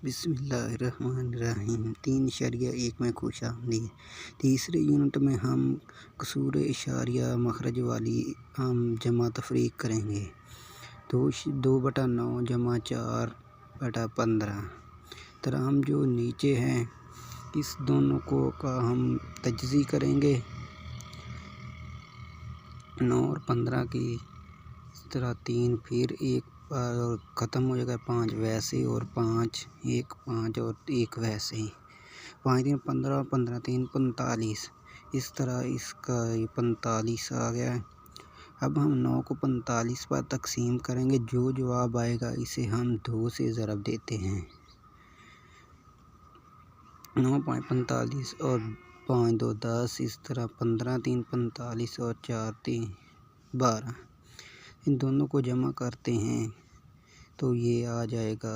बिस्मिल्लाहिर्रहमानिर्रहीम 3.1 में खुश आमदीद। तीसरे यूनिट में हम कसूर इशारिया मखरज वाली जमा तफरीक करेंगे। 2/9 जमा 4/15 तरह हम जो नीचे हैं इस दोनों को का हम तजज़ी करेंगे। 9 और 15 की इस तरह 3 फिर 1 और ख़त्म हो जाएगा 5 वैसे और 5 1 5 और 1 वैसे ही 5 3 15 15 3 45 इस तरह इसका 45 आ गया है। अब हम 9 को 45 पर तकसीम करेंगे। जो जवाब आएगा इसे हम 2 से ज़रब देते हैं। 9 5 45 और 5 2 10 इस तरह 15 3 45 और 4 3 12 इन दोनों को जमा करते हैं तो ये आ जाएगा